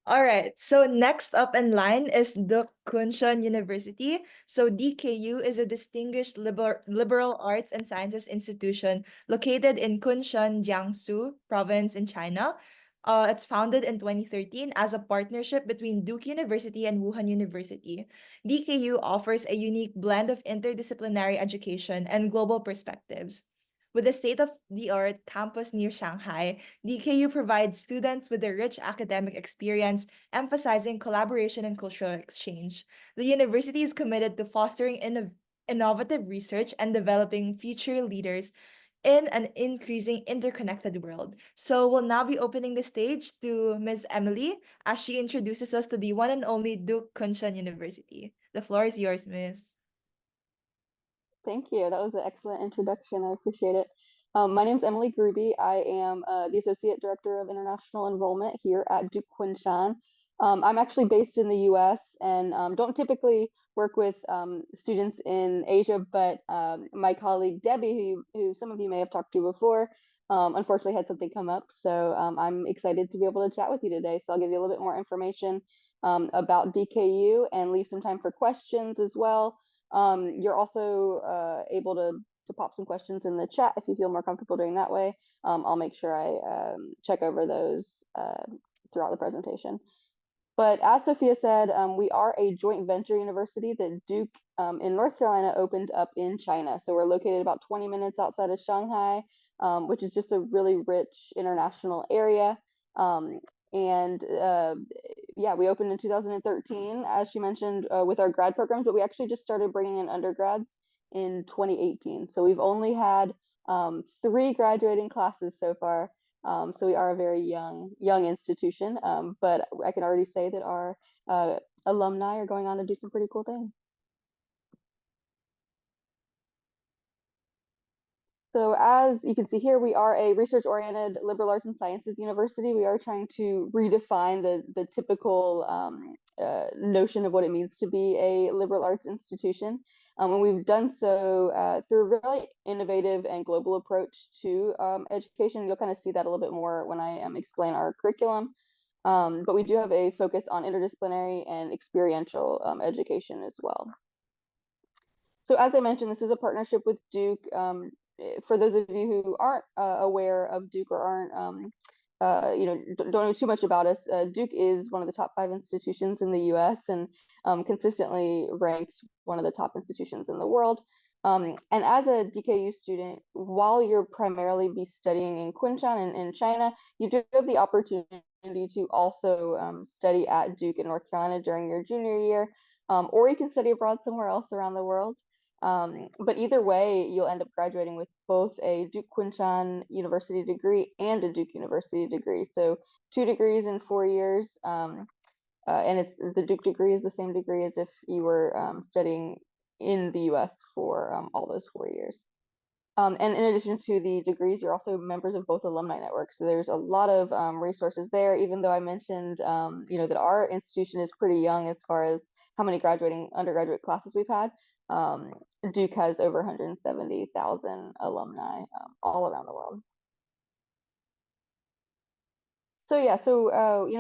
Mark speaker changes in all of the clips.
Speaker 1: All right. So next up in line is Duke Kunshan University. So DKU is a distinguished liberal arts and sciences institution located in Kunshan, Jiangsu province in China. It's founded in 2013 as a partnership between Duke University and Wuhan University. DKU offers a unique blend of interdisciplinary education and global perspectives. With a state-of-the-art campus near Shanghai, DKU provides students with a rich academic experience, emphasizing collaboration and cultural exchange. The university is committed to fostering innovative research and developing future leaders in an increasing interconnected world. So we'll now be opening the stage to Ms. Emily as she introduces us to the one and only Duke Kunshan University. The floor is yours, Miss.
Speaker 2: Thank you. That was an excellent introduction. I appreciate it. My name is Emily Gruby. I am the Associate Director of International Enrollment here at Duke Kunshan. I'm actually based in the US and don't typically work with students in Asia, but my colleague Debbie, who some of you may have talked to before, unfortunately had something come up. So I'm excited to be able to chat with you today. So I'll give you a little bit more information about DKU and leave some time for questions as well. You're also able to pop some questions in the chat if you feel more comfortable doing that way. I'll make sure I check over those throughout the presentation. But as Sophia said, we are a joint venture university that Duke in North Carolina opened up in China. So we're located about 20 minutes outside of Shanghai, which is just a really rich international area. And yeah, we opened in 2013, as she mentioned, with our grad programs, but we actually just started bringing in undergrads in 2018. So we've only had 3 graduating classes so far. So we are a very young institution, but I can already say that our alumni are going on to do some pretty cool things. So as you can see here, we are a research-oriented liberal arts and sciences university. We are trying to redefine the typical notion of what it means to be a liberal arts institution. And we've done so through a really innovative and global approach to education. You'll kind of see that a little bit more when I explain our curriculum. But we do have a focus on interdisciplinary and experiential education as well. So as I mentioned, this is a partnership with Duke. For those of you who aren't aware of Duke or aren't, don't know too much about us, Duke is one of the top 5 institutions in the U.S. and consistently ranked one of the top institutions in the world. And as a DKU student, while you're primarily be studying in Kunshan in China, you do have the opportunity to also study at Duke in North Carolina during your junior year, or you can study abroad somewhere else around the world. But either way, you'll end up graduating with both a Duke Kunshan University degree and a Duke University degree. So 2 degrees in 4 years. And the Duke degree is the same degree as if you were studying in the US for all those 4 years. And in addition to the degrees, you're also members of both alumni networks. So there's a lot of resources there, even though I mentioned that our institution is pretty young as far as how many graduating undergraduate classes we've had. Duke has over 170,000 alumni all around the world. So yeah,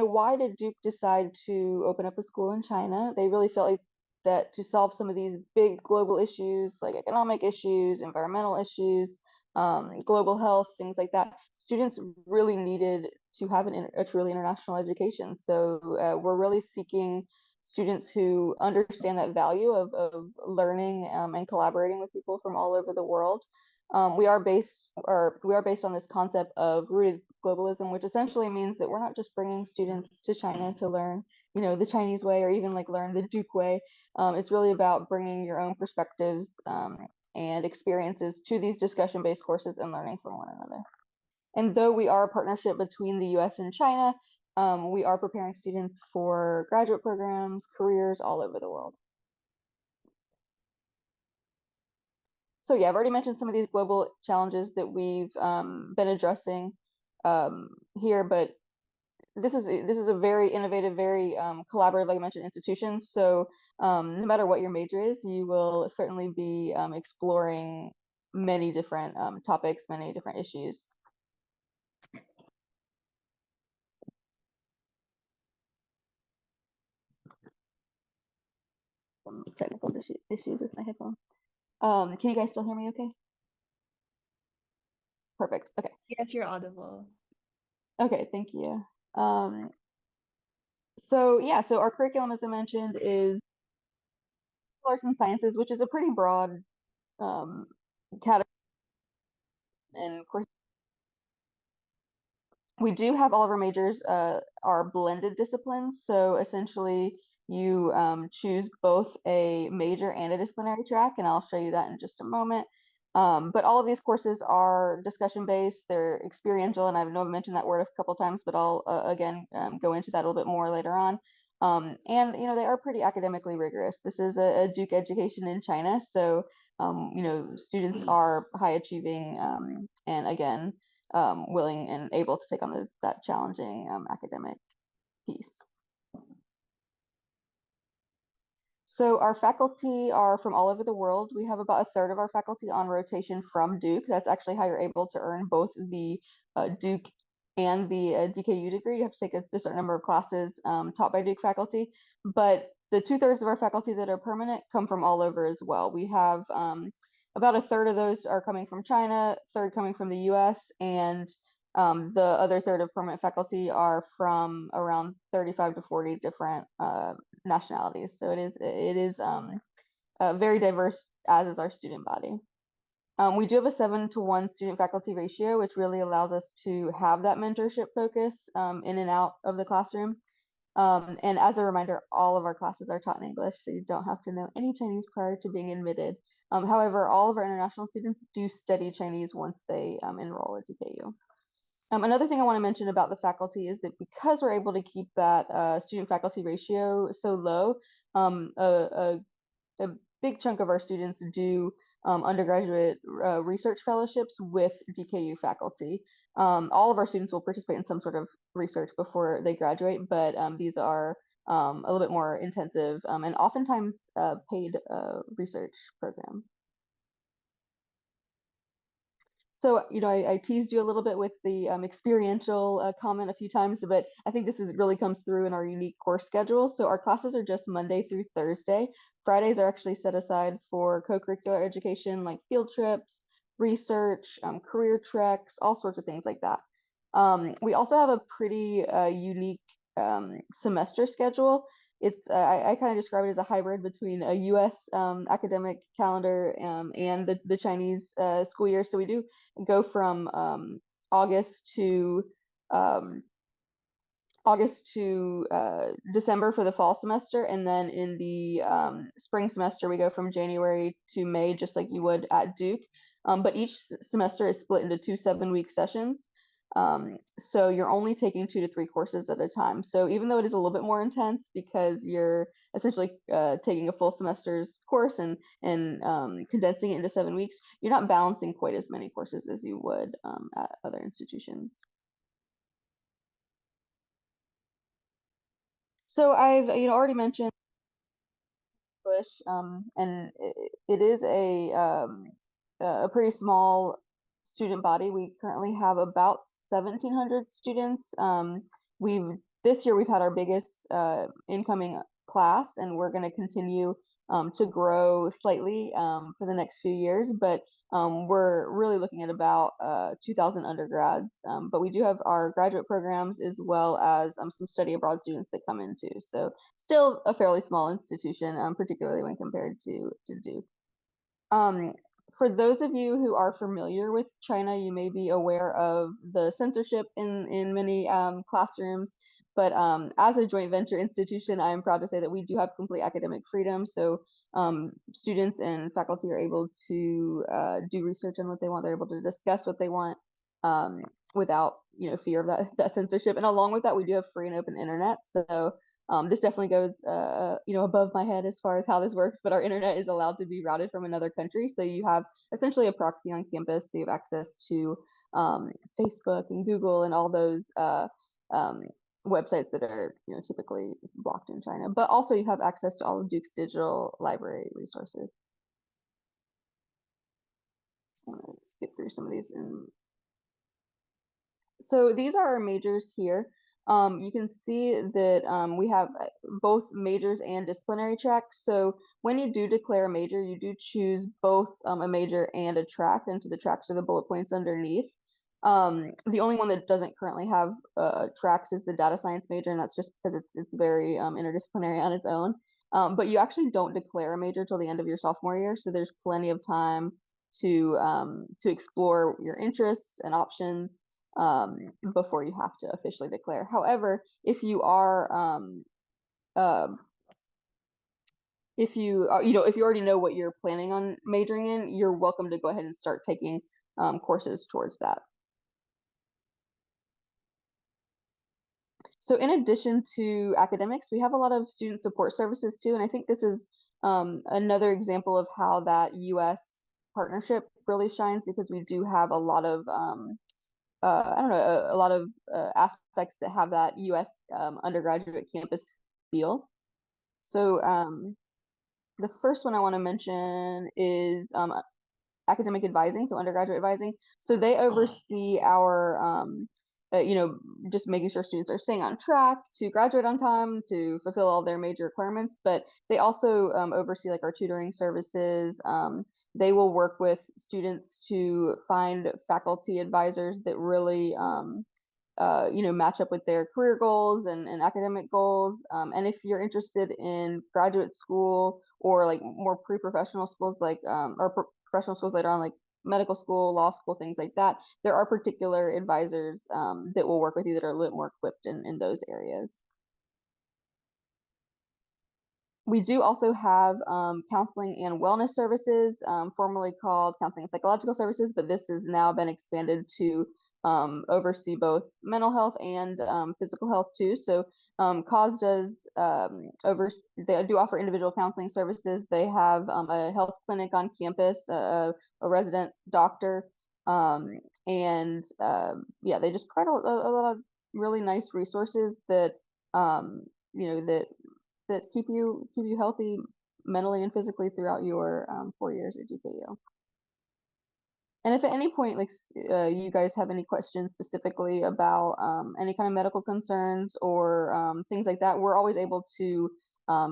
Speaker 2: why did Duke decide to open up a school in China? They really felt like that to solve some of these big global issues like economic issues, environmental issues, global health, things like that, students really needed to have a truly international education. So we're really seeking students who understand that value of learning and collaborating with people from all over the world. We are based on this concept of rooted globalism, which essentially means that we're not just bringing students to China to learn, the Chinese way or even like learn the Duke way. It's really about bringing your own perspectives and experiences to these discussion-based courses and learning from one another. And though we are a partnership between the US and China, we are preparing students for graduate programs, careers all over the world. So yeah, I've already mentioned some of these global challenges that we've been addressing here, but this is a very innovative, very collaborative, like I mentioned, institution. So no matter what your major is, you will certainly be exploring many different topics, many different issues. some technical issues with my headphone. Can you guys still hear me okay? Perfect. Okay.
Speaker 1: Yes, you're audible.
Speaker 2: Okay, thank you. So yeah, so our curriculum, as I mentioned, is arts and sciences, which is a pretty broad category and course. We do have all of our majors are blended disciplines. So essentially, you choose both a major and a disciplinary track, and I'll show you that in just a moment. But all of these courses are discussion based, they're experiential, and I know I've mentioned that word a couple times, but I'll again go into that a little bit more later on. And they are pretty academically rigorous. This is a Duke education in China, so students are high achieving, and again, willing and able to take on that challenging academic piece. So our faculty are from all over the world. We have about a third of our faculty on rotation from Duke. That's actually how you're able to earn both the Duke and the DKU degree. You have to take a certain number of classes taught by Duke faculty. But the 2/3 of our faculty that are permanent come from all over as well. We have about a third of those are coming from China, third coming from the US, and the other third of permanent faculty are from around 35 to 40 different nationalities. So it is very diverse, as is our student body. We do have a 7-to-1 student faculty ratio, which really allows us to have that mentorship focus in and out of the classroom. And as a reminder, all of our classes are taught in English, so you don't have to know any Chinese prior to being admitted. However, all of our international students do study Chinese once they enroll at DKU. Another thing I want to mention about the faculty is that because we're able to keep that student faculty ratio so low, a big chunk of our students do undergraduate research fellowships with DKU faculty. All of our students will participate in some sort of research before they graduate, but these are a little bit more intensive and oftentimes paid research programs. So, I teased you a little bit with the experiential comment a few times, but I think really comes through in our unique course schedule. So our classes are just Monday through Thursday. Fridays are actually set aside for co-curricular education like field trips, research, career treks, all sorts of things like that. We also have a pretty unique semester schedule. I kind of describe it as a hybrid between a U.S. Academic calendar and the Chinese school year. So we do go from August to um, December for the fall semester, and then in the spring semester we go from January to May, just like you would at Duke. But each semester is split into 2 7-week sessions. So you're only taking 2 to 3 courses at a time. So even though it is a little bit more intense because you're essentially taking a full semester's course and condensing it into 7 weeks, you're not balancing quite as many courses as you would at other institutions. So I've already mentioned English, and it is a pretty small student body. We currently have about 1,700 students. We've This year we've had our biggest incoming class, and we're going to continue to grow slightly for the next few years. But we're really looking at about 2,000 undergrads. But we do have our graduate programs as well as some study abroad students that come in too. So still a fairly small institution, particularly when compared to Duke. Um, for those of you who are familiar with China, you may be aware of the censorship in many classrooms. But as a joint venture institution, I am proud to say that we do have complete academic freedom. So students and faculty are able to do research on what they want. They're able to discuss what they want without fear of that censorship. And along with that, we do have free and open internet. So this definitely goes, above my head as far as how this works, but our internet is allowed to be routed from another country. So you have essentially a proxy on campus, so you have access to Facebook and Google and all those websites that are, typically blocked in China. But also you have access to all of Duke's digital library resources. So I'm going to skip through some of these. So these are our majors here. you can see that we have both majors and disciplinary tracks. So when you do declare a major, you do choose both a major and a track, and so the tracks are the bullet points underneath. The only one that doesn't currently have tracks is the data science major, and that's just because it's very interdisciplinary on its own. But you actually don't declare a major till the end of your sophomore year, so there's plenty of time to explore your interests and options before you have to officially declare. However, if you are uh, if you if you already know what you're planning on majoring in, you're welcome to go ahead and start taking courses towards that. So in addition to academics, we have a lot of student support services too, and I think this is another example of how that U.S. partnership really shines, because we do have a lot of I don't know, a lot of aspects that have that U.S. Undergraduate campus feel. So the first one I want to mention is academic advising, so undergraduate advising. So they oversee our, just making sure students are staying on track to graduate on time, to fulfill all their major requirements. But they also oversee like our tutoring services. They will work with students to find faculty advisors that really match up with their career goals and academic goals. And if you're interested in graduate school or like more pre-professional schools, like professional schools later on, like medical school, law school, things like that, there are particular advisors that will work with you that are a little more equipped in those areas. We do also have counseling and wellness services, formerly called counseling and psychological services, but this has now been expanded to oversee both mental health and physical health too. So CAUSE does they do offer individual counseling services. They have a health clinic on campus, a resident doctor, and yeah, they just provide a lot of really nice resources that that keep you healthy mentally and physically throughout your 4 years at DKU. And if at any point, like you guys have any questions specifically about any kind of medical concerns or things like that, we're always able to,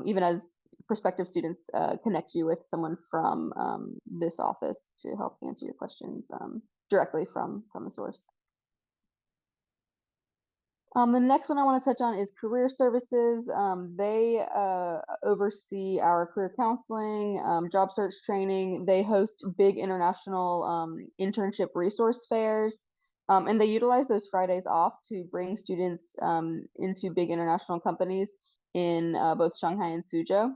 Speaker 2: even as prospective students, connect you with someone from this office to help answer your questions directly from the source. The next one I want to touch on is career services. They oversee our career counseling, job search training. They host big international internship resource fairs, and they utilize those Fridays off to bring students into big international companies in both Shanghai and Suzhou,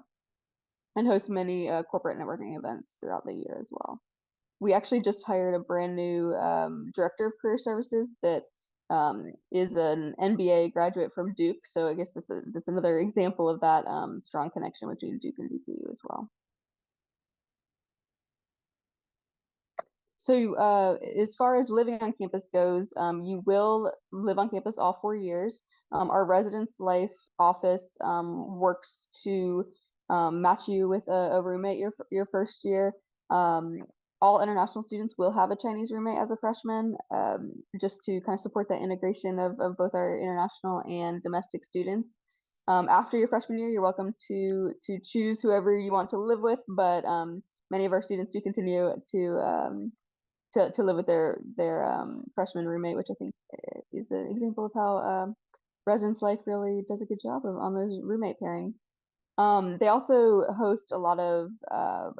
Speaker 2: and host many corporate networking events throughout the year as well. We actually just hired a brand new director of career services that is an MBA graduate from Duke. So I guess that's another example of that strong connection between Duke and DPU as well. So as far as living on campus goes, you will live on campus all 4 years. Our residence life office works to match you with a roommate your first year. All international students will have a Chinese roommate as a freshman, just to kind of support that integration of both our international and domestic students. After your freshman year, you're welcome to choose whoever you want to live with, but many of our students do continue to live with their freshman roommate, which I think is an example of how residence life really does a good job on those roommate pairings. They also host a lot of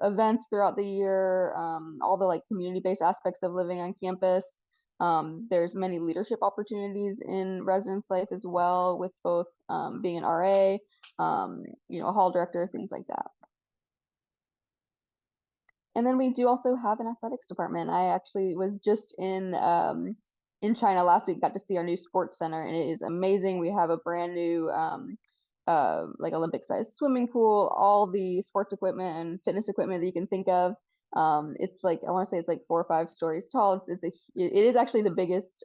Speaker 2: events throughout the year, all the like community-based aspects of living on campus. There's many leadership opportunities in residence life as well, with both being an RA, a hall director, things like that. And then we do also have an athletics department. I actually was just in China last week, got to see our new sports center, and it is amazing. We have a brand new like Olympic-sized swimming pool, all the sports equipment and fitness equipment that you can think of. It's like, I want to say it's like 4 or 5 stories tall. It is actually the biggest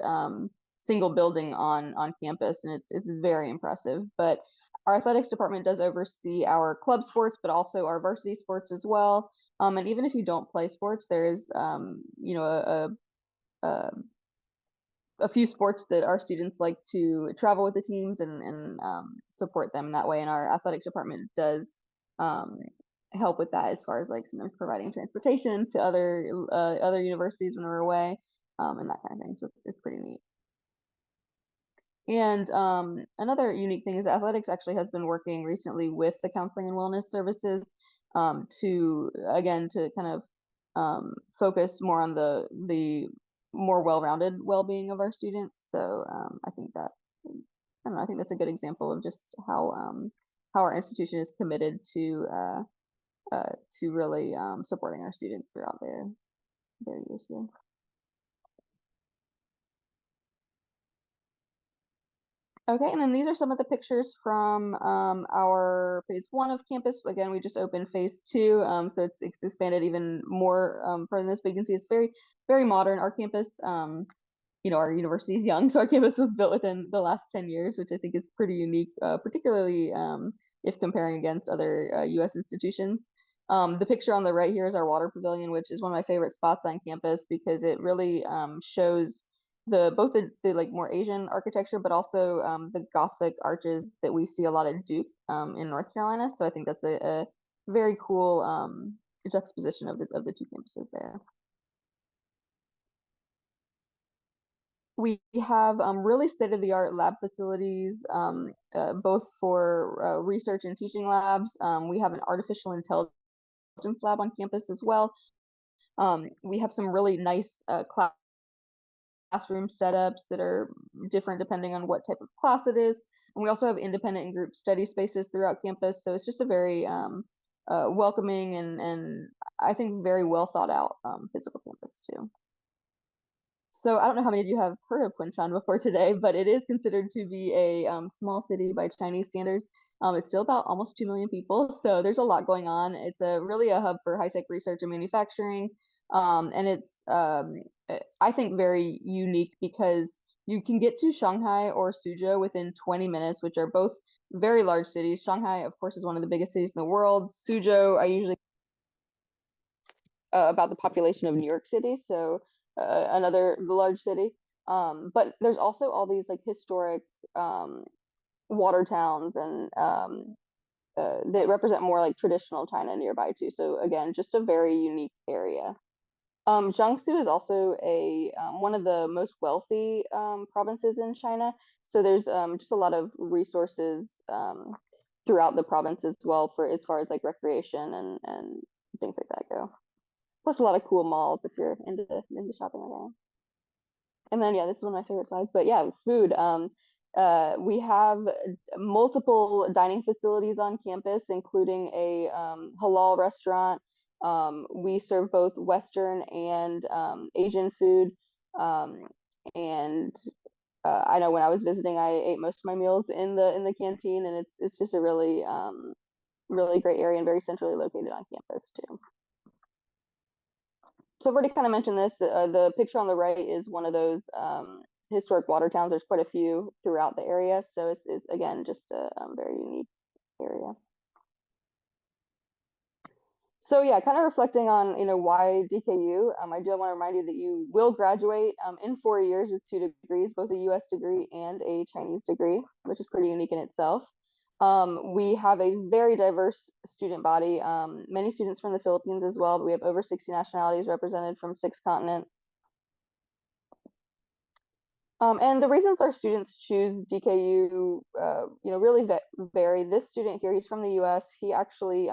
Speaker 2: single building on campus, and it's very impressive. But our athletics department does oversee our club sports, but also our varsity sports as well. And even if you don't play sports, there is, a a few sports that our students like to travel with the teams and support them that way. And our athletics department does help with that as far as like sometimes providing transportation to other universities when we're away, and that kind of thing. So it's pretty neat. And another unique thing is athletics actually has been working recently with the counseling and wellness services, to again to kind of focus more on the more well-rounded well-being of our students. So I think that I don't know, I think that's a good example of just how our institution is committed to really supporting our students throughout their years here. Okay, and then these are some of the pictures from our phase 1 of campus. Again, we just opened phase 2, so it's expanded even more from this, but you can see it's very, very modern. Our campus, our university is young, so our campus was built within the last 10 years, which I think is pretty unique, particularly if comparing against other US institutions. The picture on the right here is our water pavilion, which is one of my favorite spots on campus because it really shows both the like more Asian architecture, but also the Gothic arches that we see a lot at Duke in North Carolina. So I think that's a very cool juxtaposition of the two campuses there. We have really state-of-the-art lab facilities, both for research and teaching labs. We have an artificial intelligence lab on campus as well. We have some really nice classroom setups that are different depending on what type of class it is. And we also have independent and group study spaces throughout campus. So it's just a very welcoming and I think very well thought out physical campus too. So I don't know how many of you have heard of Kunshan before today, but it is considered to be a small city by Chinese standards. It's still about almost 2 million people, so there's a lot going on. It's really a hub for high-tech research and manufacturing, and it's I think very unique because you can get to Shanghai or Suzhou within 20 minutes, which are both very large cities. Shanghai, of course, is one of the biggest cities in the world. Suzhou, I usually about the population of New York City, so another large city. But there's also all these like historic water towns and that represent more like traditional China nearby too. So again, just a very unique area. Jiangsu is also a one of the most wealthy provinces in China. So there's just a lot of resources throughout the province as well for as far as like recreation and things like that go. Plus a lot of cool malls if you're into shopping like that. And then yeah, this is one of my favorite slides. But yeah, food. We have multiple dining facilities on campus, including a halal restaurant. We serve both Western and Asian food. And I know when I was visiting, I ate most of my meals in the canteen, and it's just a really really great area and very centrally located on campus too. So I've already kind of mentioned this. The picture on the right is one of those historic water towns. There's quite a few throughout the area, so it's again just a very unique area. So yeah, kind of reflecting on why DKU. I do want to remind you that you will graduate in 4 years with 2 degrees, both a U.S. degree and a Chinese degree, which is pretty unique in itself. We have a very diverse student body, many students from the Philippines as well, but we have over 60 nationalities represented from 6 continents. And the reasons our students choose DKU, really vary. This student here, he's from the U.S. He actually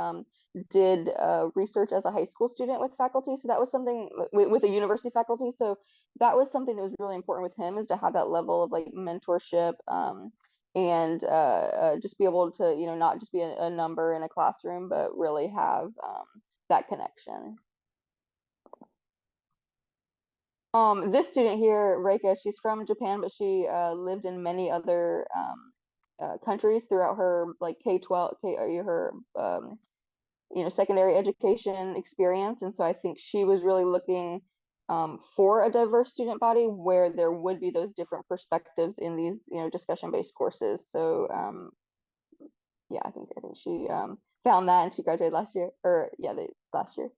Speaker 2: did research as a high school student with faculty, so that was something with a university faculty. So that was something that was really important with him, is to have that level of like mentorship and just be able to, not just be a number in a classroom, but really have that connection. This student here, Reika, she's from Japan, but she lived in many other countries throughout her like K-12, her secondary education experience, and so I think she was really looking for a diverse student body where there would be those different perspectives in these discussion-based courses. So yeah, I think she found that, and she graduated last year, or yeah, last year.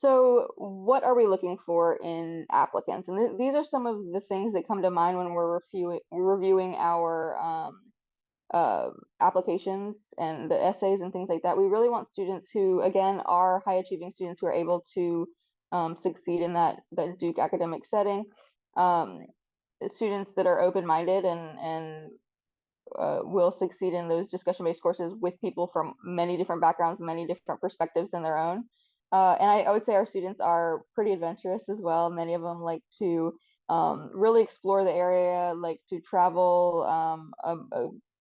Speaker 2: So what are we looking for in applicants? And these are some of the things that come to mind when we're reviewing our applications and the essays and things like that. We really want students who, again, are high achieving students who are able to succeed in that Duke academic setting. Um, Students that are open-minded and will succeed in those discussion-based courses with people from many different backgrounds, many different perspectives in their own. And I would say our students are pretty adventurous as well. Many of them like to really explore the area, like to travel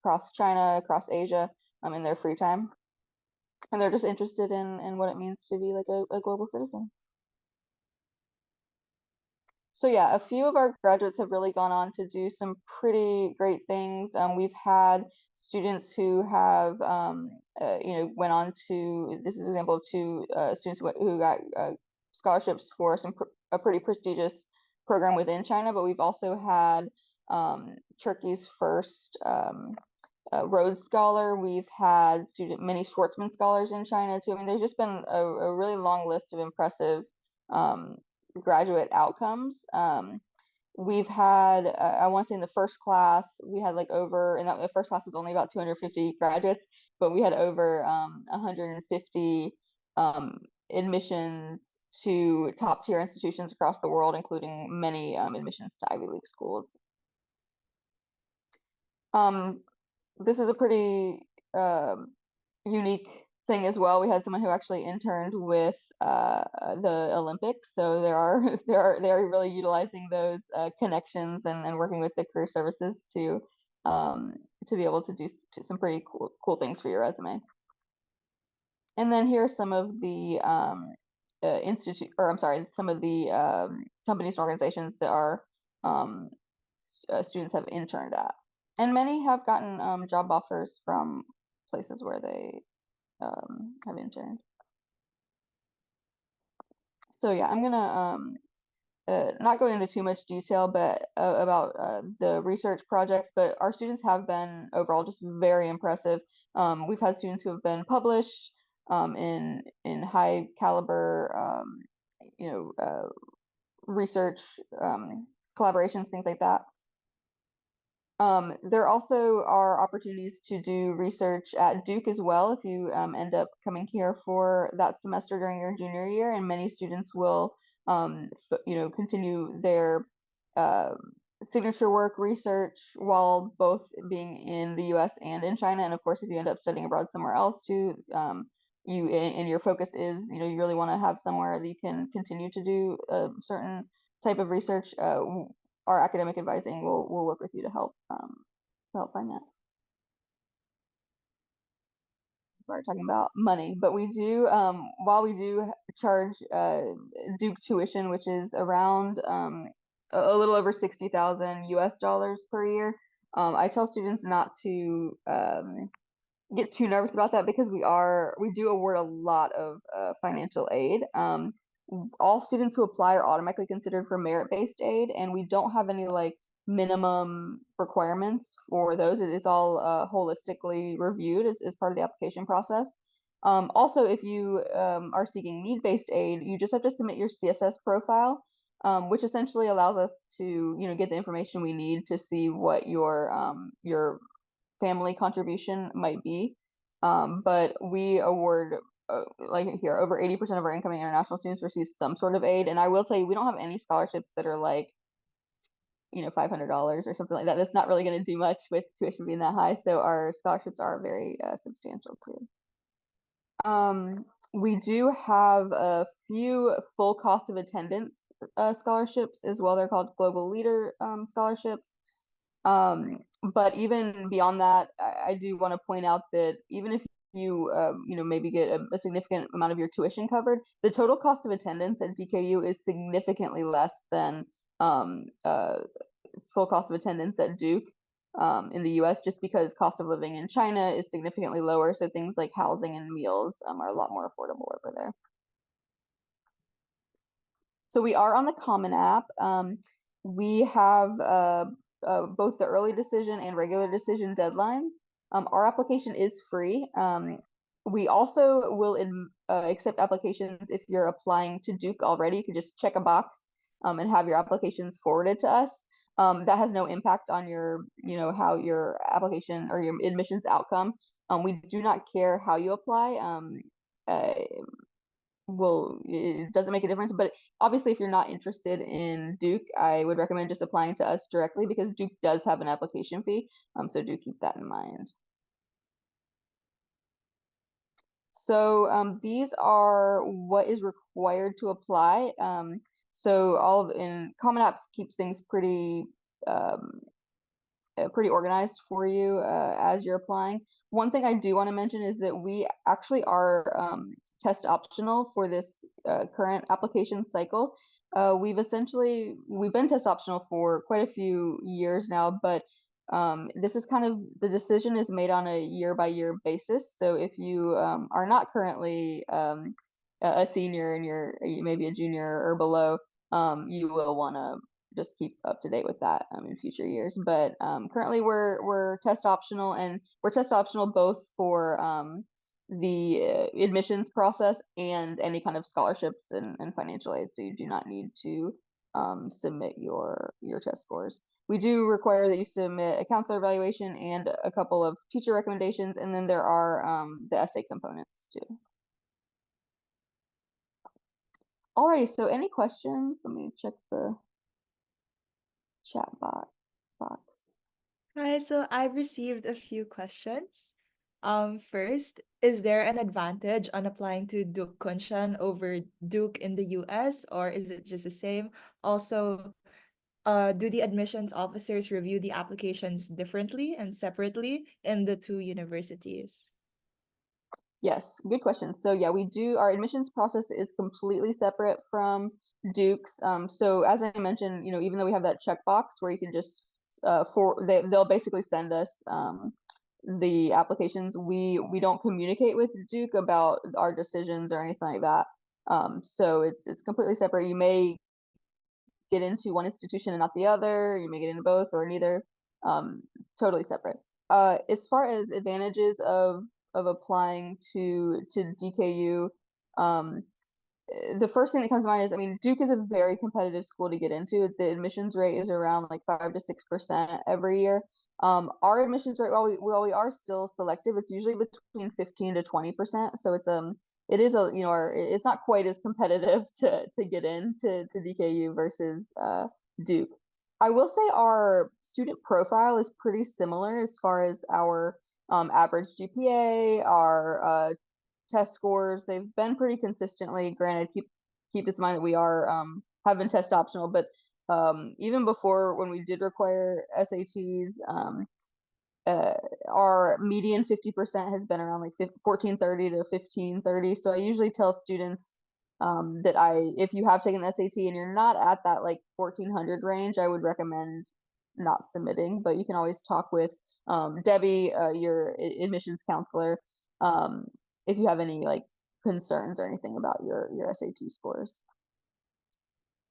Speaker 2: across China, across Asia, in their free time. And they're just interested in what it means to be like a global citizen. So yeah, a few of our graduates have really gone on to do some pretty great things. We've had students who have, went on to, this is an example of two students who got scholarships for a pretty prestigious program within China, but we've also had Turkey's first Rhodes Scholar. We've had many Schwartzman Scholars in China too. I mean, there's just been a really long list of impressive um, graduate outcomes. We've had, I want to say in the first class, we had like over, and the first class was only about 250 graduates, but we had over 150 admissions to top tier institutions across the world, including many admissions to Ivy League schools. Um, this is a pretty unique thing as well. We had someone who actually interned with the Olympics, so they are really utilizing those connections and working with the career services to be able to do some pretty cool things for your resume. And then here are some of the some of the companies and organizations that our um, students have interned at. And many have gotten job offers from places where they have interned. So yeah, I'm gonna not go into too much detail, but about the research projects. But our students have been overall just very impressive. We've had students who have been published in high caliber, research collaborations, things like that. There also are opportunities to do research at Duke as well if you end up coming here for that semester during your junior year, and many students will, continue their uh, signature work research while both being in the U.S. and in China. And of course, if you end up studying abroad somewhere else too, and your focus is, you really want to have somewhere that you can continue to do a certain type of research. Our academic advising will work with you to help find that. We're talking about money, but we do while we do charge Duke tuition, which is around a little over 60,000 US dollars per year. I tell students not to get too nervous about that because we do award a lot of financial aid. All students who apply are automatically considered for merit-based aid, and we don't have any like minimum requirements for those. It's all holistically reviewed as part of the application process. Also, if you are seeking need-based aid, you just have to submit your CSS profile, which essentially allows us to, get the information we need to see what your family contribution might be. But we award, like here, over 80% of our incoming international students receive some sort of aid. And I will tell you, we don't have any scholarships that are like, $500 or something like that. That's not really going to do much with tuition being that high. So our scholarships are very substantial too. We do have a few full cost of attendance scholarships as well. They're called Global Leader scholarships. But even beyond that, I do want to point out that even if you, maybe get a significant amount of your tuition covered, the total cost of attendance at DKU is significantly less than full cost of attendance at Duke in the US, just because cost of living in China is significantly lower. So things like housing and meals are a lot more affordable over there. So we are on the Common App. We have both the early decision and regular decision deadlines. Our application is free. We also will accept applications if you're applying to Duke already. You can just check a box and have your applications forwarded to us. That has no impact on your, how your application or your admissions outcome. We do not care how you apply. Uh, it doesn't make a difference. But obviously, if you're not interested in Duke, I would recommend just applying to us directly because Duke does have an application fee. So do keep that in mind. So these are what is required to apply. So in Common Apps keeps things um, pretty organized for you as you're applying. One thing I do want to mention is that we actually are test optional for this current application cycle. We've been test optional for quite a few years now, but this is kind of the decision is made on a year by year basis. So if you are not currently a senior and you're maybe a junior or below, you will want to just keep up to date with that in future years. But currently we're test optional, and we're test optional both for the admissions process and any kind of scholarships and financial aid. So you do not need to submit your test scores. We do require that you submit a counselor evaluation and a couple of teacher recommendations, and then there are the essay components too. Alrighty, so any questions? Let me check the chat box.
Speaker 1: All right, so I've received a few questions. First, is there an advantage on applying to Duke Kunshan over Duke in the US, or is it just the same? Also, do the admissions officers review the applications differently and separately in the two universities?
Speaker 2: Yes, good question. So yeah, we do. Our admissions process is completely separate from Duke's. So as I mentioned, even though we have that checkbox where you can just they'll basically send us the applications. We don't communicate with Duke about our decisions or anything like that. So it's completely separate. You may get into one institution and not the other. You may get into both or neither. Totally separate. As far as advantages of applying to DKU, um, the first thing that comes to mind is, I mean, Duke is a very competitive school to get into. The admissions rate is around like 5 to 6% every year. Our admissions rate, while we are still selective, it's usually between 15 to 20%. So it is it's not quite as competitive to get into DKU versus Duke. I will say our student profile is pretty similar as far as our average GPA, our test scores. They've been pretty consistently. Granted, keep this in mind that we are have been test optional, but even before when we did require SATs, uh, our median 50% has been around like 1430 to 1530. So I usually tell students that if you have taken the SAT and you're not at that like 1400 range, I would recommend not submitting. But you can always talk with Debbie, your admissions counselor, um, if you have any like concerns or anything about your SAT scores.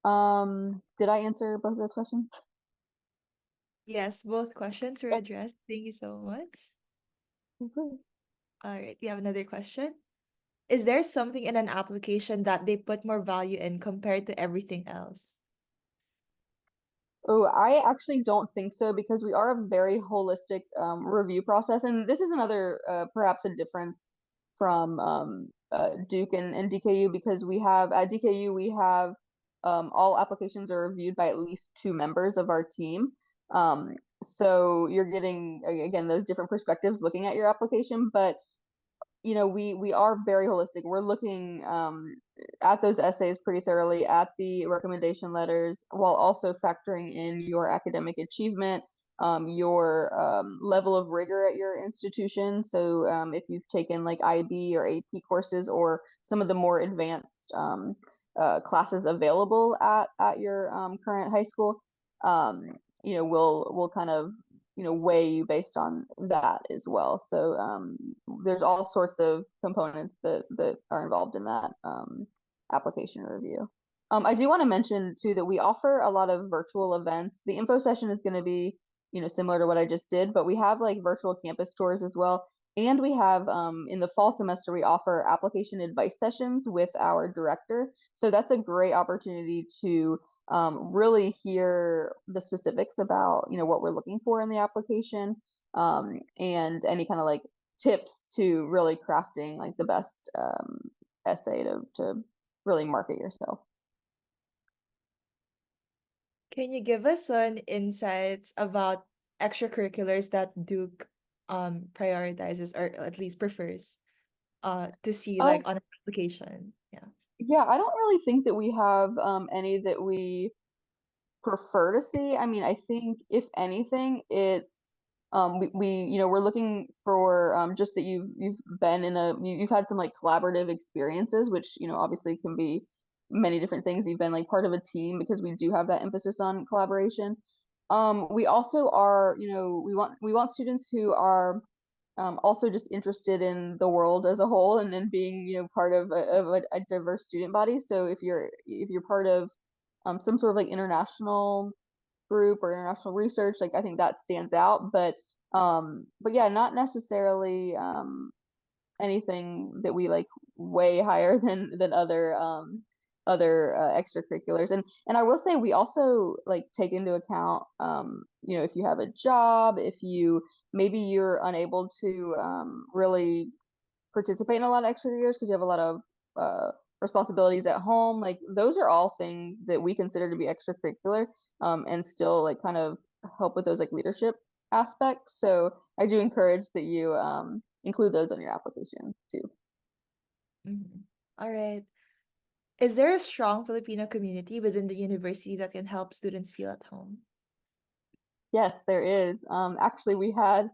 Speaker 2: Did I answer both of those questions?
Speaker 1: Yes, both questions were addressed. Thank you so much.
Speaker 2: Mhm.
Speaker 1: All right, we have another question. Is there something in an application that they put more value in compared to everything else?
Speaker 2: Oh, I actually don't think so because we are a very holistic review process, and this is another perhaps a difference from Duke and DKU because we have at DKU we have all applications are reviewed by at least two members of our team. So you're getting again those different perspectives looking at your application, but we are very holistic. We're looking at those essays pretty thoroughly, at the recommendation letters, while also factoring in your academic achievement, your level of rigor at your institution. So if you've taken like IB or AP courses or some of the more advanced classes available at your current high school, we'll kind of weigh you based on that as well. So there's all sorts of components that are involved in that application review. I do want to mention too that we offer a lot of virtual events. The info session is going to be similar to what I just did, but we have like virtual campus tours as well. And we have in the fall semester, we offer application advice sessions with our director. So that's a great opportunity to really hear the specifics about, what we're looking for in the application, and any kind of like tips to really crafting like the best essay to really market yourself.
Speaker 1: Can you give us some insights about extracurriculars that Duke prioritizes or at least prefers to see
Speaker 2: Uh,
Speaker 1: like on an application? Yeah.
Speaker 2: yeah, I don't really think that we have any that we prefer to see. I mean, I think if anything, it's we're looking for just that you've been in you've had some like collaborative experiences, which obviously can be many different things. You've been like part of a team because we do have that emphasis on collaboration. We also are, we want students who are also just interested in the world as a whole and then being part of a diverse student body. So if you're part of some sort of like international group or international research, like I think that stands out. But yeah, not necessarily anything that we like way higher than other extracurriculars. And I will say we also like take into account if you have a job, if maybe you're unable to really participate in a lot of extracurriculars because you have a lot of uh, responsibilities at home. Like those are all things that we consider to be extracurricular, and still like kind of help with those like leadership aspects. So I do encourage that you include those on your application too.
Speaker 1: Mhm. All right. Is there a strong Filipino community within the university that can help students feel at home?
Speaker 2: Yes, there is. Actually, we have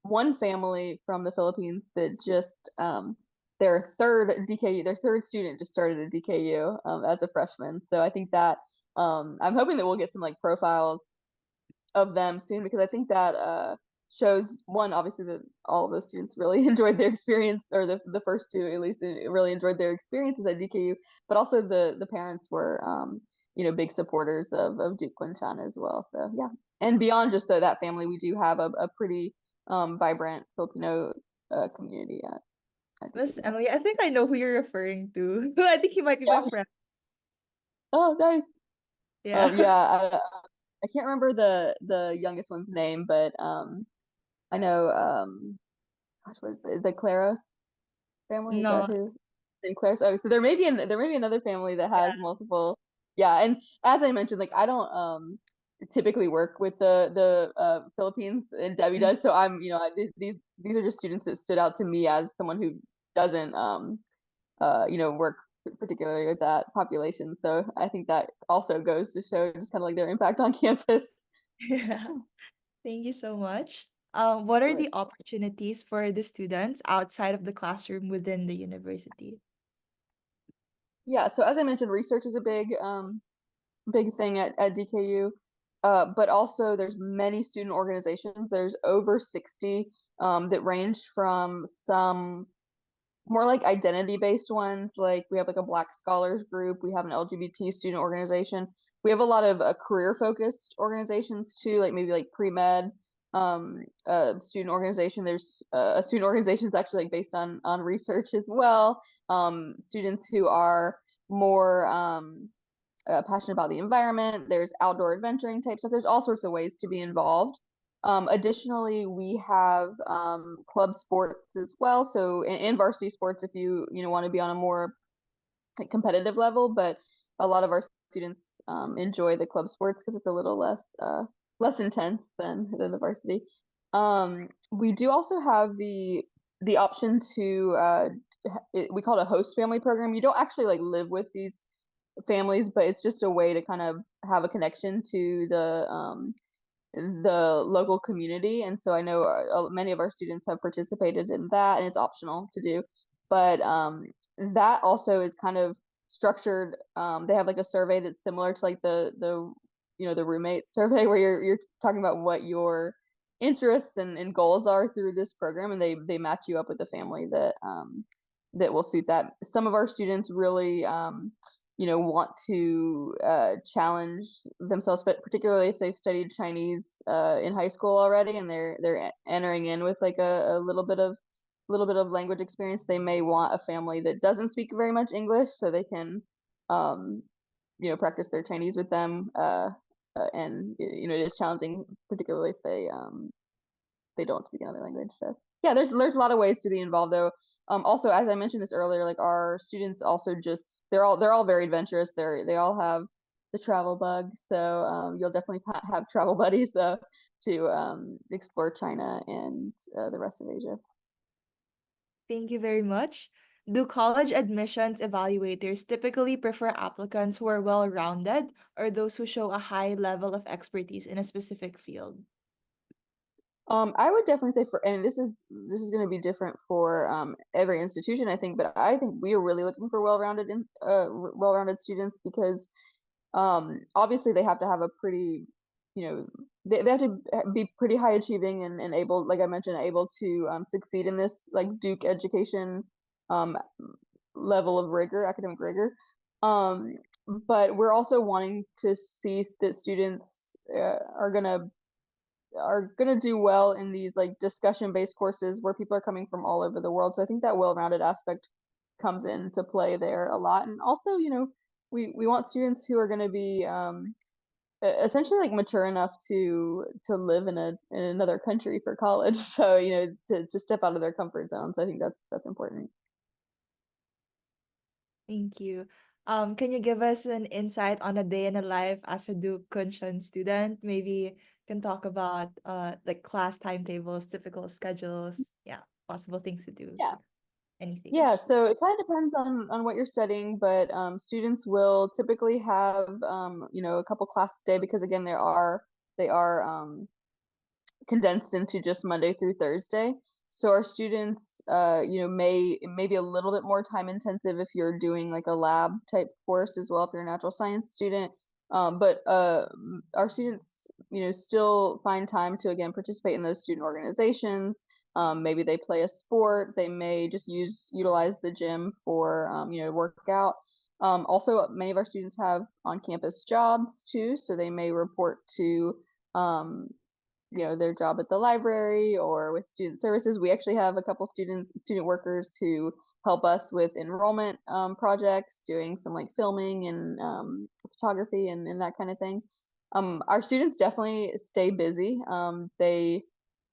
Speaker 2: one family from the Philippines that just their third student just started at DKU as a freshman. So I think that I'm hoping that we'll get some like profiles of them soon because I think that shows one obviously that all of those students really enjoyed their experience, or the first two at least really enjoyed their experiences at DKU, but also the parents were big supporters of Duke Kunshan as well. So yeah, and beyond just that family, we do have a pretty vibrant Filipino community at
Speaker 1: Miss
Speaker 2: DKU.
Speaker 1: Emily, I think I know who you're referring to. I think he might be my
Speaker 2: Yeah.
Speaker 1: friend.
Speaker 2: Oh, nice.
Speaker 1: Yeah.
Speaker 2: Yeah, I can't remember the youngest one's name, but I know gosh, what is it? The Clara family? Is that
Speaker 1: No,
Speaker 2: who? Sinclair's. Oh, so there may be another family that has
Speaker 1: yeah.
Speaker 2: multiple. Yeah, and as I mentioned, like I don't typically work with the Philippines, and Debbie
Speaker 1: Mhm.
Speaker 2: does. So these are just students that stood out to me as someone who doesn't work particularly with that population. So I think that also goes to show just kind of like their impact on campus.
Speaker 1: Yeah. Thank you so much. What
Speaker 2: Of
Speaker 1: are
Speaker 2: course.
Speaker 1: the opportunities for the students outside of the classroom within the university?
Speaker 2: Yeah, so as I mentioned, research is a big thing at DKU. But also there's many student organizations. There's over 60 that range from some more like identity based ones. Like we have like a Black Scholars group. We have an LGBT student organization. We have a lot of career focused organizations too, like maybe like pre-med student organization. There's a student organization that's actually like based on research as well. Students who are more passionate about the environment. There's outdoor adventuring type stuff. There's all sorts of ways to be involved. Additionally, we have club sports as well. So in varsity sports, if you want to be on a more like, competitive level, but a lot of our students enjoy the club sports because it's a little less intense than the varsity. We do also have the option to we call it a host family program. You don't actually like live with these families, but it's just a way to kind of have a connection to the local community. And so I know many of our students have participated in that, and it's optional to do. But that also is kind of structured. They have like a survey that's similar to like the roommate survey where you're talking about what your interests and goals are through this program, and they match you up with a family that will suit that. Some of our students really want to challenge themselves, but particularly if they've studied Chinese in high school already and they're entering in with like a little bit of language experience, they may want a family that doesn't speak very much English so they can um, practice their Chinese with them. And it is challenging, particularly if they don't speak another language. So yeah, there's a lot of ways to be involved though. Also, as I mentioned this earlier, like our students also just they're all very adventurous. They all have the travel bug, so you'll definitely have travel buddies to explore China and the rest of Asia.
Speaker 1: Thank you very much. Do college admissions evaluators typically prefer applicants who are well-rounded or those who show a high level of expertise in a specific field?
Speaker 2: I would definitely say and this is going to be different for every institution, I think, but I think we are really looking for well-rounded students because obviously they have to have a pretty, they have to be pretty high achieving and able, like I mentioned, able to succeed in this like Duke education um, level of rigor, academic rigor. Um, but we're also wanting to see that students are gonna do well in these like discussion-based courses where people are coming from all over the world. So I think that well-rounded aspect comes into play there a lot. And also, we want students who are going to be essentially like mature enough to live in another country for college. So, to step out of their comfort zones. I think that's important.
Speaker 1: Thank you. Can you give us an insight on a day in a life as a Duke Kunshan student? Maybe can talk about like class timetables, typical schedules, yeah, possible things to do.
Speaker 2: Yeah.
Speaker 1: Anything.
Speaker 2: Yeah, so it kind of depends on what you're studying, but students will typically have a couple classes a day because again they are condensed into just Monday through Thursday. So our students, may be a little bit more time intensive if you're doing like a lab type course as well if you're a natural science student. But our students, still find time to again participate in those student organizations. Maybe they play a sport. They may just utilize the gym for work out. Also, many of our students have on-campus jobs too, so they may report to um, their job at the library or with student services. We actually have a couple student workers who help us with enrollment projects, doing some like filming and photography and that kind of thing. Our students definitely stay busy. We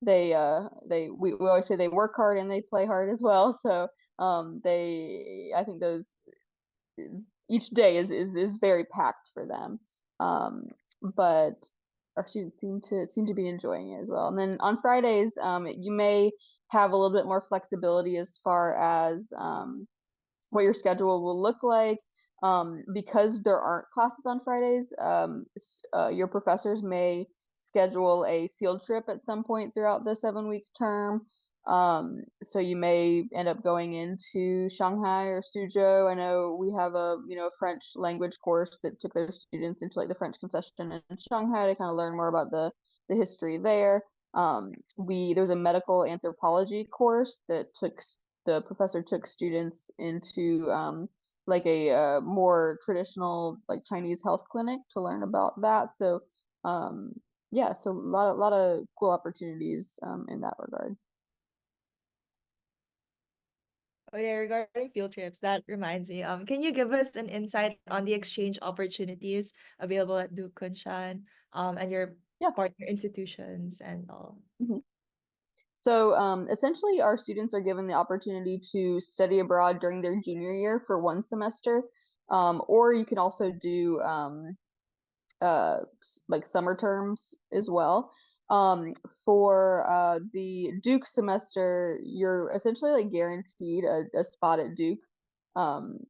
Speaker 2: always say they work hard and they play hard as well. So I think those each day is very packed for them. But our students seem to be enjoying it as well. And then on Fridays, you may have a little bit more flexibility as far as what your schedule will look like. Because there aren't classes on Fridays, your professors may schedule a field trip at some point throughout the 7-week term. So you may end up going into Shanghai or Suzhou. I know we have a French language course that took their students into like the French concession in Shanghai to kind of learn more about the history there. There was a medical anthropology course that the professor took students into like a more traditional like Chinese health clinic to learn about that. So um, yeah, so a lot of cool opportunities in that regard.
Speaker 1: Oh yeah, regarding field trips, that reminds me. Can you give us an insight on the exchange opportunities available at Duke Kunshan, and your
Speaker 2: Yeah.
Speaker 1: partner institutions and all?
Speaker 2: Mhm. So essentially, our students are given the opportunity to study abroad during their junior year for 1 semester, or you can also do like summer terms as well. Um, for the Duke semester, you're essentially like guaranteed a spot at Duke. Um,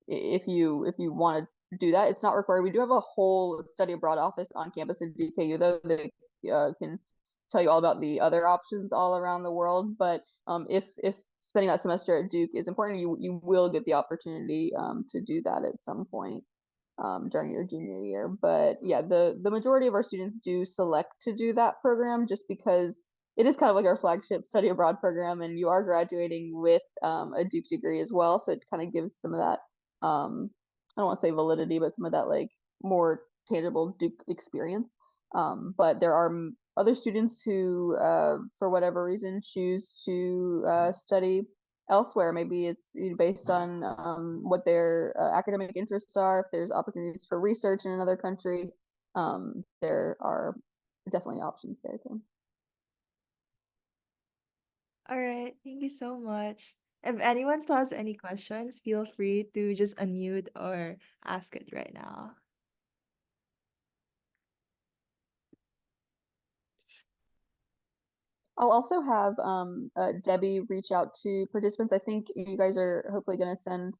Speaker 2: if you want to do that, it's not required. We do have a whole study abroad office on campus at DKU though that can tell you all about the other options all around the world. But if spending that semester at Duke is important, you will get the opportunity to do that at some point during your junior year. But yeah, the majority of our students do select to do that program just because it is kind of like our flagship study abroad program, and you are graduating with a Duke degree as well. So it kind of gives some of that I don't want to say validity, but some of that like more tangible Duke experience. But there are other students who, for whatever reason, choose to study elsewhere. Maybe it's based on what their academic interests are. If there's opportunities for research in another country, there are definitely options there too.
Speaker 1: All right, thank you so much. If anyone still has any questions, feel free to just unmute or ask it right now.
Speaker 2: I'll also have Debbie reach out to participants. I think you guys are hopefully going to send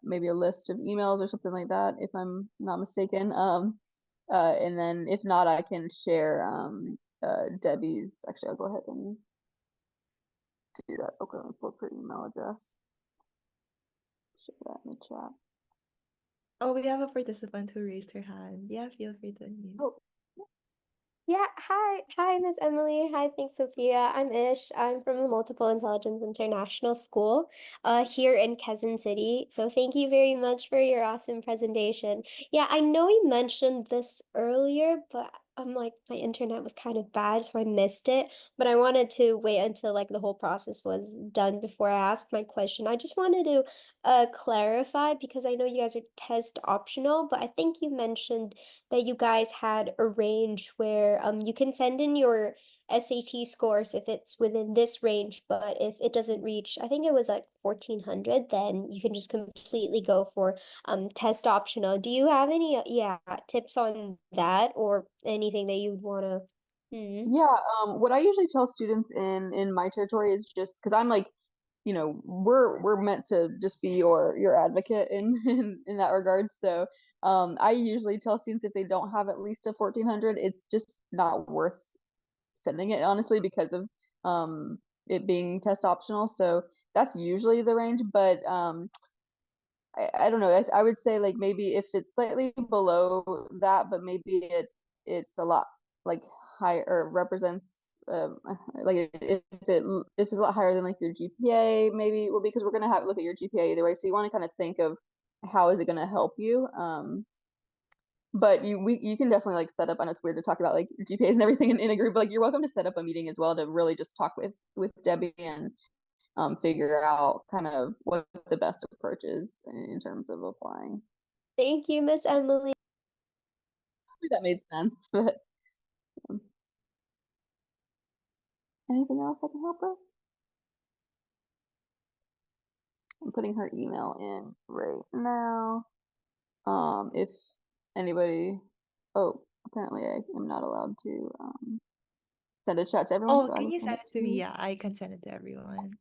Speaker 2: maybe a list of emails or something like that, if I'm not mistaken. And then if not, I can share Debbie's. Actually, I'll go ahead and do that. Okay, let me pull up her email address. Share that in the chat.
Speaker 1: Oh, we have a participant who raised her hand. Yeah, feel free to unmute.
Speaker 2: Oh,
Speaker 3: Yeah, hi. Hi, Miss Emily. Hi, thanks, Sophia. I'm Ish. I'm from the Multiple Intelligence International School, here in Quezon City. So thank you very much for your awesome presentation. Yeah, I know you mentioned this earlier, but I'm like my internet was kind of bad, so I missed it. But I wanted to wait until like the whole process was done before I asked my question. I just wanted to clarify because I know you guys are test optional, but I think you mentioned that you guys had arranged where you can send in your SAT scores if it's within this range, but if it doesn't reach, I think it was like 1400, then you can just completely go for test optional. Do you have any tips on that or anything that you'd want to
Speaker 2: yeah. What I usually tell students in my territory is just because I'm like, we're meant to just be your advocate in that regard. So I usually tell students if they don't have at least a 1400, it's just not worth sending it, honestly, because of it being test optional. So that's usually the range, but I don't know. I would say like maybe if it's slightly below that, but maybe it's a lot like higher or represents like if it's a lot higher than like your GPA, maybe well because we're gonna have to look at your GPA either way. So you want to kind of think of how is it gonna help you. But you can definitely like set up. I know it's weird to talk about like GPAs and everything in a group, but like you're welcome to set up a meeting as well to really just talk with Debbie and figure out kind of what the best approach is in terms of applying.
Speaker 3: Thank you, Miss Emily.
Speaker 2: Hopefully that made sense. But um, anything else I can help with? I'm putting her email in right now. If anybody, oh, apparently I am not allowed to send a chat to everyone,
Speaker 1: Oh,
Speaker 2: so I
Speaker 1: can
Speaker 2: will
Speaker 1: you
Speaker 2: send
Speaker 1: send
Speaker 2: it
Speaker 1: it to me?
Speaker 2: to.
Speaker 1: Yeah, I can send it to everyone.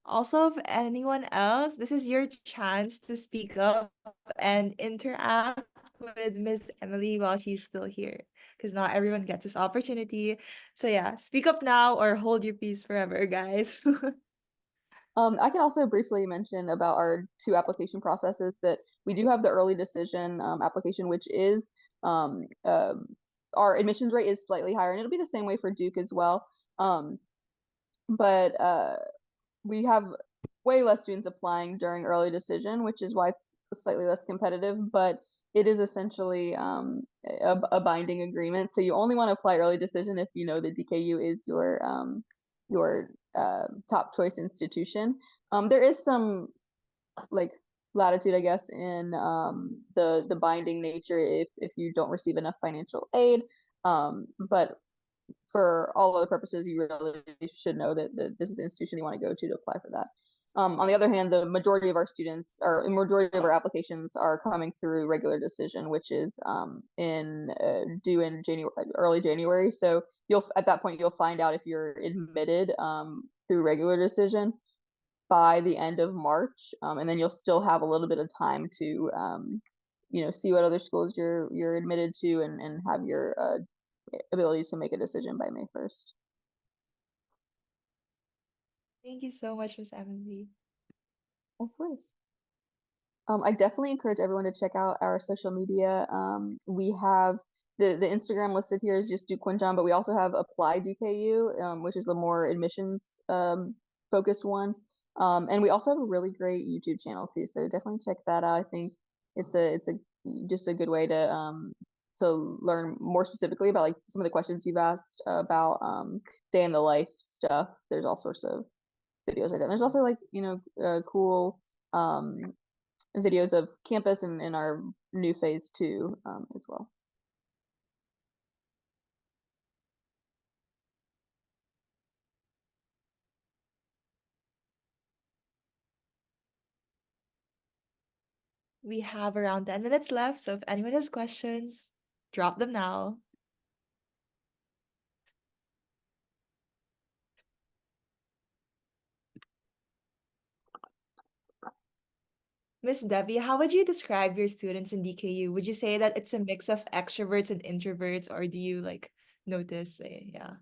Speaker 1: Also, if anyone else, this is your chance to speak up and interact with Miss Emily while she's still here, because not everyone gets this opportunity. So yeah, speak up now or hold your peace forever, guys.
Speaker 2: I can also briefly mention about our two application processes that we do have the early decision application, which is our admissions rate is slightly higher, and it'll be the same way for Duke as well. Um, but we have way less students applying during early decision, which is why it's slightly less competitive, but it is essentially a binding agreement. So you only want to apply early decision if you know the DKU is your top choice institution. There is some like latitude, I guess, in the binding nature if you don't receive enough financial aid. But for all other purposes, you really should know that this is the institution you want to go to apply for that. On the other hand, the majority of our students or majority of our applications are coming through regular decision, which is due in January, early January. So you'll at that point you'll find out if you're admitted through regular decision by the end of March, and then you'll still have a little bit of time to see what other schools you're admitted to and have your ability to make a decision by May 1st.
Speaker 1: Thank you so much, Miss Emily.
Speaker 2: Of course. I definitely encourage everyone to check out our social media. We have the Instagram listed here is just Duke Kunshan, but we also have Apply DKU, which is the more admissions focused one. And we also have a really great YouTube channel too, so definitely check that out. I think it's just a good way to learn more specifically about like some of the questions you've asked about day in the life stuff. There's all sorts of videos like that. And there's also like cool videos of campus and in our new phase 2 as well.
Speaker 1: We have around 10 minutes left, so if anyone has questions, drop them now. Miss Debbie, how would you describe your students in DKU? Would you say that it's a mix of extroverts and introverts, or do you like notice? Yeah.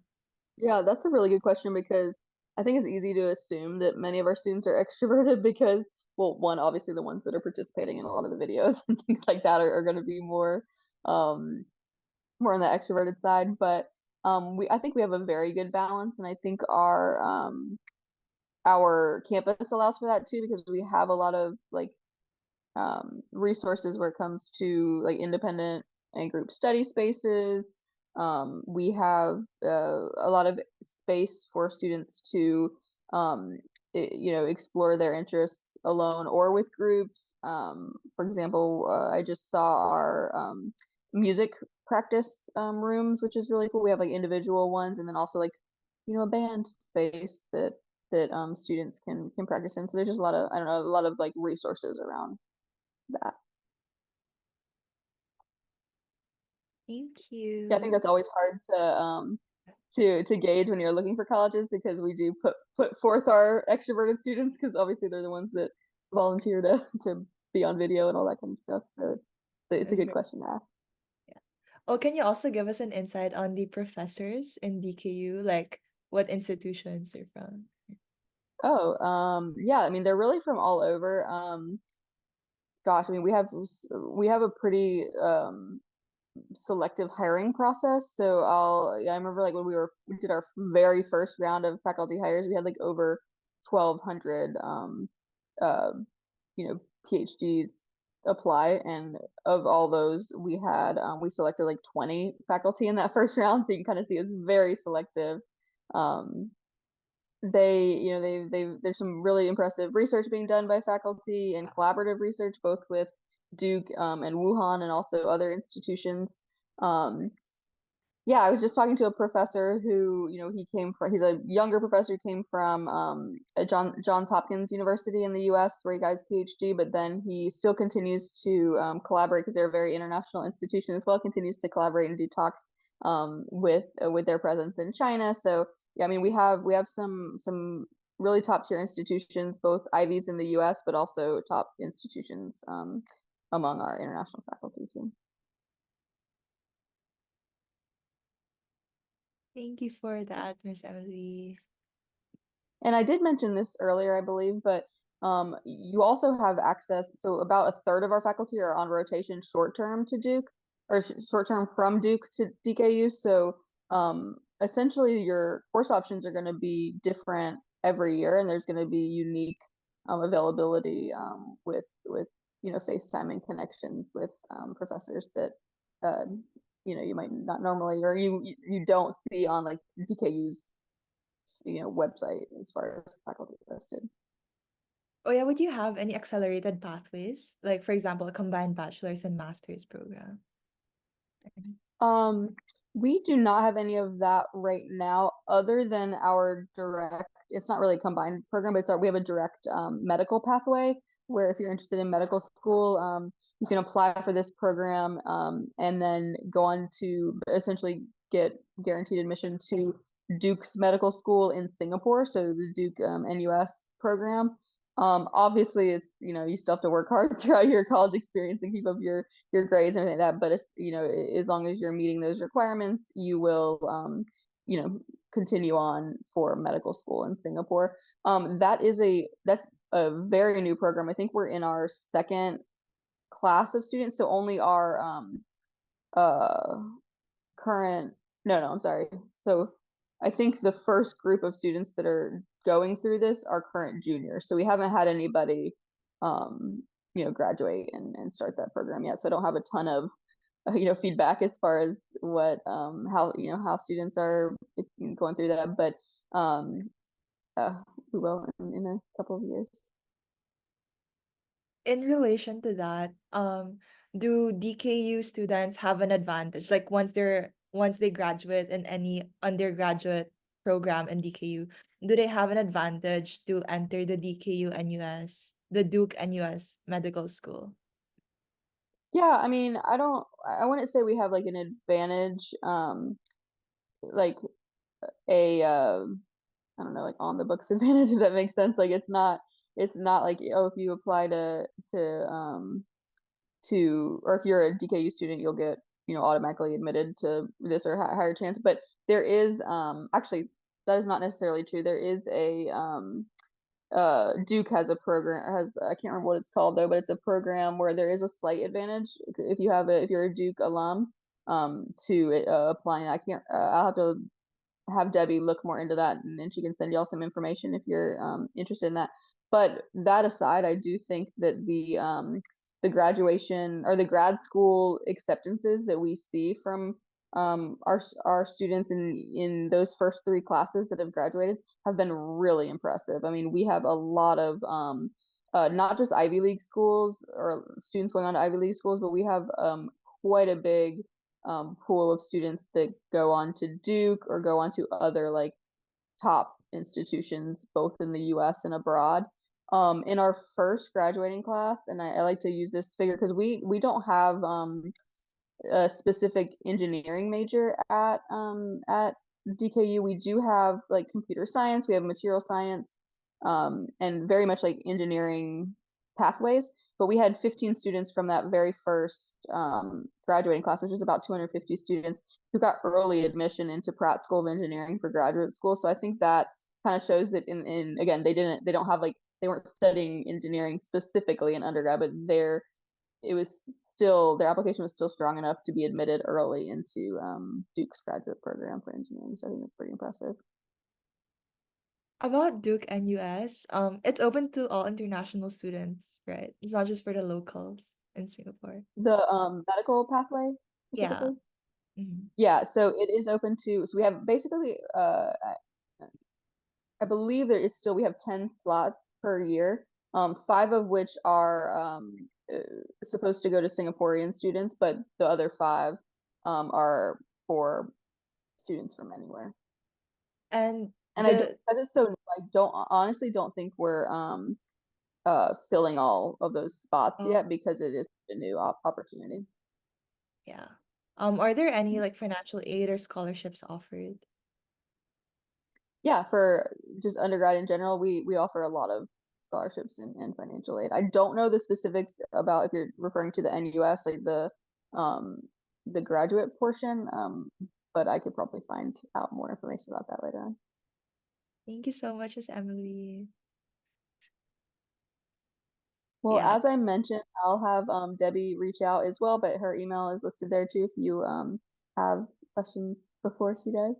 Speaker 2: Yeah, that's a really good question because I think it's easy to assume that many of our students are extroverted because, well, one, obviously the ones that are participating in a lot of the videos and things like that are going to be um, more on the extroverted side. But I think we have a very good balance, and I think our campus allows for that too because we have a lot of like resources where it comes to like independent and group study spaces. We have a lot of space for students to, explore their interests alone or with groups. For example, I just saw our music practice rooms, which is really cool. We have like individual ones, and then also like, a band space that students can practice in. So there's just a lot of, I don't know, a lot of like resources around that.
Speaker 1: Thank
Speaker 2: Yeah, I think
Speaker 1: you.
Speaker 2: that's always hard to gauge when you're looking for colleges because we do put forth our extroverted students because obviously they're the ones that volunteer to be on video and all that kind of stuff. So it's a
Speaker 1: That's
Speaker 2: good
Speaker 1: right.
Speaker 2: question to ask.
Speaker 1: Yeah. Oh, can you also give us an insight on the professors in DKU, like what institutions they're from?
Speaker 2: Oh, yeah, I mean they're really from all over. Gosh, I mean we have a pretty selective hiring process. So I remember like when we did our very first round of faculty hires, we had like over 1,200 uh PhDs apply, and of all those we selected like 20 faculty in that first round. So you can kind of see it's very selective. Um, there's some really impressive research being done by faculty and collaborative research both with Duke and Wuhan and also other institutions. um, yeah, I was just talking to a professor who, he's a younger professor who came from Johns Hopkins University in the US where he got his PhD, but then he still continues to collaborate because they're a very international institution as well, continues to collaborate and do talks with their presence in China. So yeah, I mean we have some really top tier institutions, both Ivies in the US, but also top institutions among our international faculty too.
Speaker 1: Thank you for that, Miss Emily.
Speaker 2: And I did mention this earlier, I believe, but you also have access. So about a third of our faculty are on rotation short term to Duke, or short term from Duke to DKU. So essentially, your course options are going to be different every year, and there's going to be unique availability with FaceTime and connections with professors that uh, you might not normally, or you don't see on like DKU's website as far as faculty listed.
Speaker 1: Oh yeah, would you have any accelerated pathways? Like for example, a combined bachelor's and master's program?
Speaker 2: Um, we do not have any of that right now, other than our direct. It's not really a combined program, but we have a direct medical pathway where if you're interested in medical school, you can apply for this program and then go on to essentially get guaranteed admission to Duke's medical school in Singapore, so the Duke NUS program. Obviously, it's you still have to work hard throughout your college experience and keep up your grades and everything like that. But as long as you're meeting those requirements, you will continue on for medical school in Singapore. That's a very new program. I think we're in our second class of students, so only our uh current no, I'm sorry. So I think the first group of students that are going through this are current juniors. So we haven't had anybody, graduate and start that program yet. So I don't have a ton of, feedback as far as what, how students are going through that. But we will in a couple of years.
Speaker 1: In relation to that, do DKU students have an advantage? Like once they graduate in any undergraduate program in DKU, do they have an advantage to enter the DKU NUS, the Duke NUS Medical School?
Speaker 2: Yeah, I mean, I wouldn't say we have like an advantage, like a, I don't know, like on the books advantage, if that makes sense. Like it's not like, oh, if you apply or if you're a DKU student, you'll get, automatically admitted to this or higher chance. But there is, actually, that is not necessarily true. There is Duke has a program, I can't remember what it's called though, but it's a program where there is a slight advantage if you're a Duke alum, to applying. I'll have to have Debbie look more into that, and then she can send y'all some information if you're interested in that. But that aside, I do think that the graduation or the grad school acceptances that we see from our students in those first 3 classes that have graduated have been really impressive. I mean, we have a lot of not just Ivy League schools or students going on to Ivy League schools, but we have quite a big pool of students that go on to Duke or go on to other like top institutions, both in the US and abroad. In our first graduating class, and I like to use this figure because we don't have a specific engineering major at DKU. We do have like computer science, we have material science, and very much like engineering pathways. But we had 15 students from that very first graduating class, which is about 250 students who got early admission into Pratt School of Engineering for graduate school. So I think that kind of shows that in again they don't have like they weren't studying engineering specifically in undergrad, but it was still their application was still strong enough to be admitted early into Duke's graduate program for engineering. So I think that's pretty impressive.
Speaker 1: About Duke NUS, it's open to all international students, right? It's not just for the locals in Singapore.
Speaker 2: The medical pathway
Speaker 1: Yeah.
Speaker 2: specifically.
Speaker 1: Mhm.
Speaker 2: Yeah, so it is open to, so we have basically I believe that we have 10 slots per year, 5 of which are supposed to go to Singaporean students, but the other 5 are for students from anywhere.
Speaker 1: And
Speaker 2: And because it's so new, I honestly don't think we're filling all of those spots
Speaker 1: oh,
Speaker 2: yet because it is a new opportunity.
Speaker 1: yeah. Are there any like financial aid or scholarships offered?
Speaker 2: Yeah, for just undergrad in general, we offer a lot of scholarships and financial aid. I don't know the specifics about if you're referring to the NUS, like the graduate portion, but I could probably find out more information about that later on.
Speaker 1: Thank you so much, Miss Emily.
Speaker 2: Well,
Speaker 1: Yeah,
Speaker 2: as I mentioned, I'll have Debbie reach out as well, but her email is listed there too if you have questions before she does.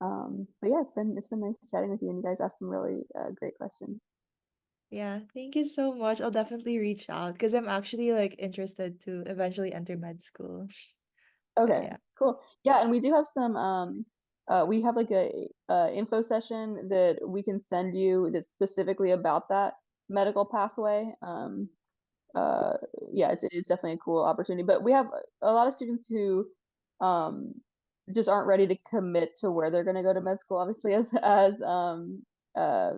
Speaker 2: But yeah, it's been nice chatting with you, and you guys asked some really great questions.
Speaker 1: yeah. Thank you so much. I'll definitely reach out because I'm actually like interested to eventually enter med school. So
Speaker 2: Okay,
Speaker 1: yeah.
Speaker 2: cool. Yeah, and we do have some we have like a info session that we can send you that's specifically about that medical pathway. Uh yeah, it's definitely a cool opportunity. But we have a lot of students who um just aren't ready to commit to where they're going to go to med school, obviously, as uh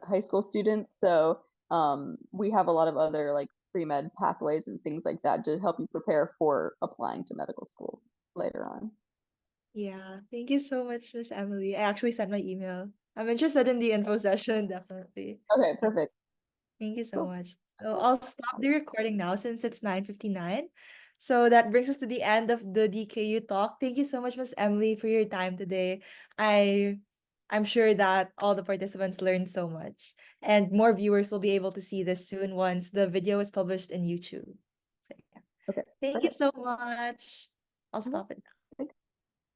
Speaker 2: high school students. So we have a lot of other like pre-med pathways and things like that to help you prepare for applying to medical school later on.
Speaker 1: Yeah. Thank you so much, Miss Emily. I actually sent my email. I'm interested in the info session, definitely.
Speaker 2: Okay, perfect.
Speaker 1: Thank you so
Speaker 2: Cool.
Speaker 1: much. So I'll stop the recording now since it's 9:59. So that brings us to the end of the DKU talk. Thank you so much, Miss Emily, for your time today. I I'm sure that all the participants learned so much. And more viewers will be able to see this soon once the video is published in YouTube. So yeah.
Speaker 2: Okay,
Speaker 1: Thank you
Speaker 2: perfect.
Speaker 1: so much. I'll
Speaker 2: Mhm.
Speaker 1: stop it now.